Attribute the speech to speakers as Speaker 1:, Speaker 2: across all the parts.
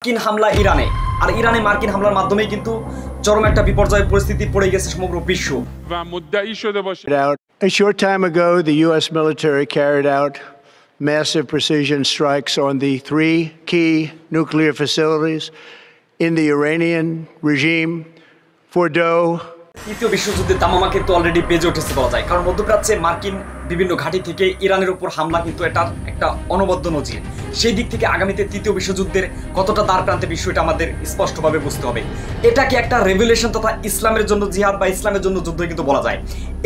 Speaker 1: মার্কিন হামলা ইরানে আর ইরানে মার্কিন হামলার মাধ্যমেই কিন্তু চরম একটা বিপর্যয় পরিস্থিতি পড়ে গেছে সমগ্র বিশ্ব।
Speaker 2: A short time ago, the U.S. military carried out massive precision strikes on the three key nuclear facilities in the Iranian regime, Fordo.
Speaker 1: তৃতীয় বিশ্বযুদ্ধের দামামা কিন্তু অলরেডি বেজে উঠেছে বলা যায়, কারণ মধ্যপ্রাচ্যে মার্কিন বিভিন্ন ঘাঁটি থেকে ইরানের উপর হামলা কিন্তু এটার একটা অনবদ্য নজির। সেই দিক থেকে আগামীতে তৃতীয় বিশ্বযুদ্ধের কতটা দ্বার প্রান্তে বিষয়টা আমাদের স্পষ্টভাবে বুঝতে হবে। এটাকে একটা রেভলিউশন তথা ইসলামের জন্য জিহাদ বা ইসলামের জন্য যুদ্ধ কিন্তু বলা যায়।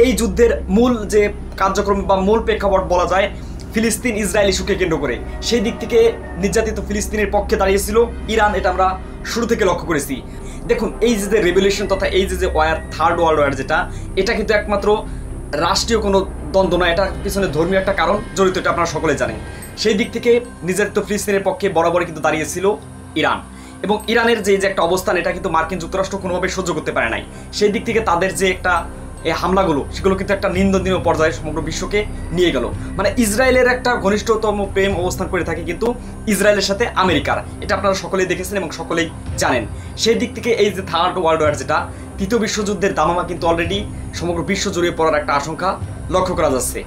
Speaker 1: এই যুদ্ধের মূল যে কার্যক্রম বা মূল প্রেক্ষাপট বলা যায় ফিলিস্তিন ইসরায়েল ইস্যুকে কেন্দ্র করে। সেই দিক থেকে নির্যাতিত ফিলিস্তিনের পক্ষে দাঁড়িয়েছিল ইরান, এটা আমরা শুরু থেকে লক্ষ্য করেছি। দেখুন, এই যে রেভলিউশন তথা এই যে ওয়ার থার্ড ওয়ার্ল্ড ওয়ার যেটা, এটা কিন্তু একমাত্র রাষ্ট্রীয় কোনো দ্বন্দ্ব নয়, এটার পিছনে ধর্মীয় একটা কারণ জড়িত, এটা আপনারা সকলে জানেন। সেই দিক থেকে নির্যাতিত ফিলিস্তিনের পক্ষে বরাবরই কিন্তু দাঁড়িয়েছিল ইরান, এবং ইরানের যে একটা অবস্থান এটা কিন্তু মার্কিন যুক্তরাষ্ট্র কোনোভাবে সহ্য করতে পারে নাই। সেই দিক থেকে তাদের যে একটা এই হামলাগুলো সেগুলো কিন্তু একটা নিন্দনীয় পর্যায়ে সমগ্র বিশ্বকে নিয়ে গেল। মানে ইসরায়েলের একটা ঘনিষ্ঠতম প্রেম অবস্থান করে থাকে কিন্তু ইসরায়েলের সাথে আমেরিকার, এটা আপনারা সকলেই দেখেছেন এবং সকলেই জানেন। সেই দিক থেকে এই যে থার্ড ওয়ার্ল্ড ওয়ার যেটা, তৃতীয় বিশ্বযুদ্ধের দামামা কিন্তু অলরেডি সমগ্র বিশ্ব জুড়ে পড়ার একটা আশঙ্কা লক্ষ্য করা যাচ্ছে।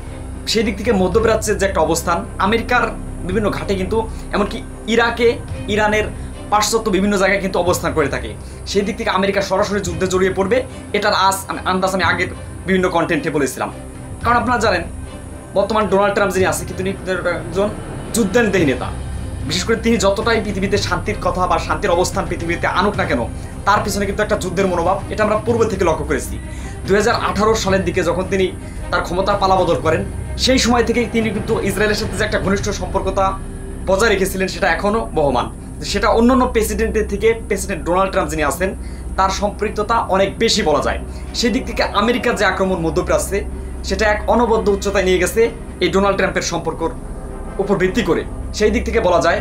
Speaker 1: সেই দিক থেকে মধ্যপ্রাচ্যের যে একটা অবস্থান, আমেরিকার বিভিন্ন ঘাটে কিন্তু এমনকি ইরাকে ইরানের পার্শ্বত্য বিভিন্ন জায়গায় কিন্তু অবস্থান করে থাকে। সেই দিক থেকে আমেরিকা সরাসরি যুদ্ধে জড়িয়ে পড়বে, এটার আন্দাজ আমি আগের বিভিন্ন কন্টেন্টে বলেছিলাম। কারণ আপনারা জানেন বর্তমান ডোনাল্ড ট্রাম্প যিনি আছে তিনি একজন যুদ্ধান্তহী নেতা। বিশেষ করে তিনি যতটাই পৃথিবীতে শান্তির কথা বা শান্তির অবস্থান পৃথিবীতে আনুক না কেন, তার পিছনে কিন্তু একটা যুদ্ধের মনোভাব, এটা আমরা পূর্ব থেকে লক্ষ্য করেছি। 2018 সালের দিকে যখন তিনি তার ক্ষমতার পালাবদল করেন, সেই সময় থেকেই তিনি কিন্তু ইসরায়েলের সাথে যে একটা ঘনিষ্ঠ সম্পর্কতা বজায় রেখেছিলেন সেটা এখনও বহমান। সেটা অন্যান্য প্রেসিডেন্টের থেকে প্রেসিডেন্ট ডোনাল্ড ট্রাম্প যিনি আছেন তার সম্পৃক্ততা অনেক বেশি বলা যায়। সেই দিক থেকে আমেরিকার যে আক্রমণ মধ্যপ্রাচ্যে সেটা এক অনবদ্য উচ্চতায় নিয়ে গেছে এই ডোনাল্ড ট্রাম্পের সম্পর্কর উপর ভিত্তি করে। সেই দিক থেকে বলা যায়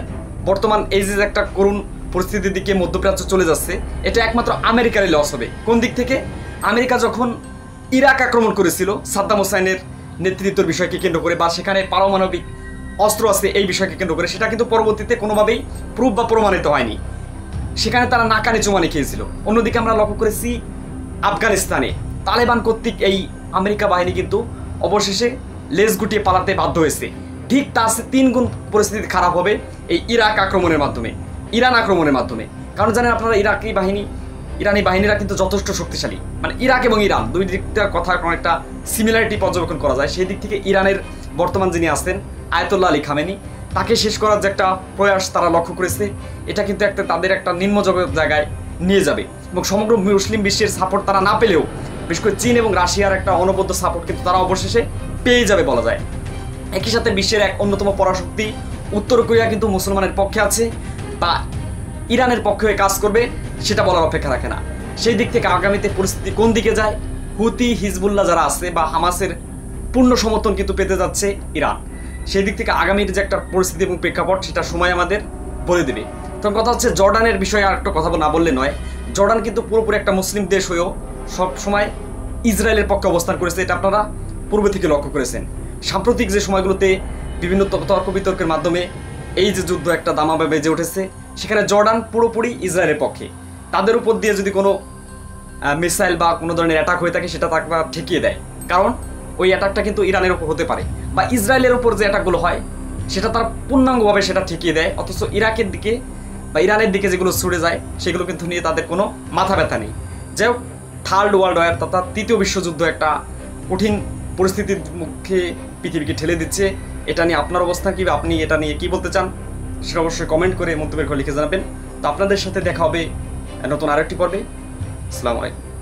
Speaker 1: বর্তমান এই যে একটা করুণ পরিস্থিতির দিকে মধ্যপ্রাচ্য চলে যাচ্ছে, এটা একমাত্র আমেরিকারই লস হবে। কোন দিক থেকে? আমেরিকা যখন ইরাক আক্রমণ করেছিল সাদ্দাম হোসাইনের নেতৃত্বের বিষয়কে কেন্দ্র করে বা সেখানে পারমাণবিক অস্ত্র আছে এই বিষয়কে কেন্দ্র করে, সেটা কিন্তু পরবর্তীতে কোনোভাবেই প্রুফ বা প্রমাণিত হয়নি। সেখানে তারা নাকানি চুমানি খেয়েছিল। অন্যদিকে আমরা লক্ষ্য করেছি আফগানিস্তানে তালেবান কর্তৃক এই আমেরিকা বাহিনী কিন্তু অবশেষে লেজ গুটিয়ে পালাতে বাধ্য হয়েছে। ঠিক তার 3 গুণ পরিস্থিতি খারাপ হবে এই ইরাক আক্রমণের মাধ্যমে, ইরান আক্রমণের মাধ্যমে। কারণ জানেন আপনারা ইরানি বাহিনীরা কিন্তু যথেষ্ট শক্তিশালী। মানে ইরাক এবং ইরান দুই দিকটার কথা অনেকটা সিমিলারিটি পর্যবেক্ষণ করা যায়। সেই দিক থেকে ইরানের বর্তমান যিনি আছেন আয়াতুল্লাহ আলী খামেনি, তাকে শেষ করার যে একটা প্রয়াস তারা লক্ষ্য করেছে, এটা কিন্তু তাদের একটা নিম্নজগৎ জায়গায় নিয়ে যাবে। এবং সমগ্র মুসলিম বিশ্বের সাপোর্ট তারা না পেলেও বিশেষ করে চীন এবং রাশিয়ার একটা অনবদ্য সাপোর্ট কিন্তু তারা অবশেষে পেয়ে যাবে বলা যায়। একই সাথে বিশ্বের এক অন্যতম পরাশক্তি উত্তর কোরিয়া কিন্তু মুসলমানের পক্ষে আছে বা ইরানের পক্ষে হয়ে কাজ করবে সেটা বলার অপেক্ষা রাখে না। সেই দিক থেকে আগামীতে পরিস্থিতি কোন দিকে যায়, হুতি হিজবুল্লাহ যারা আছে বা হামাসের পূর্ণ সমর্থন কিন্তু পেতে যাচ্ছে ইরান। সেই দিক থেকে আগামীর যে একটা পরিস্থিতি এবং প্রেক্ষাপট সেটা সময় আমাদের বলে দেবে। তখন কথা হচ্ছে জর্ডানের বিষয়ে আর একটা কথা না বললে নয়। জর্ডান কিন্তু পুরোপুরি একটা মুসলিম দেশ হয়েও সব সময় ইসরায়েলের পক্ষে অবস্থান করেছে, এটা আপনারা পূর্ব থেকে লক্ষ্য করেছেন। সাম্প্রতিক যে সময়গুলোতে বিভিন্ন তর্ক বিতর্কের মাধ্যমে এই যে যুদ্ধ একটা দামামা বেজে উঠেছে, সেখানে জর্ডান পুরোপুরি ইসরায়েলের পক্ষে। তাদের উপর দিয়ে যদি কোনো মিসাইল বা কোনো ধরনের অ্যাটাক হয়ে থাকে সেটা তারা ঠেকিয়ে দেয়, কারণ ওই অ্যাটাকটা কিন্তু ইরানের উপর হতে পারে, বা ইসরায়েলের উপর যে অ্যাটাকগুলো হয় সেটা তারা পূর্ণাঙ্গভাবে সেটা ঠেকিয়ে দেয়। অথচ ইরাকের দিকে বা ইরানের দিকে যেগুলো ছুড়ে যায় সেগুলো কিন্তু নিয়ে তাদের কোনো মাথা ব্যথা নেই। যাই হোক, থার্ড ওয়ার্ল্ড ওয়ার তথা তৃতীয় বিশ্বযুদ্ধ একটা কঠিন পরিস্থিতির মুখে পৃথিবীকে ঠেলে দিচ্ছে। এটা নিয়ে আপনার অবস্থা কী, আপনি এটা নিয়ে কী বলতে চান সেটা অবশ্যই কমেন্ট করে মন্তব্যের ঘরে লিখে জানাবেন। তো আপনাদের সাথে দেখা হবে নতুন আরেকটি পর্বে। আসসালামু আলাইকুম।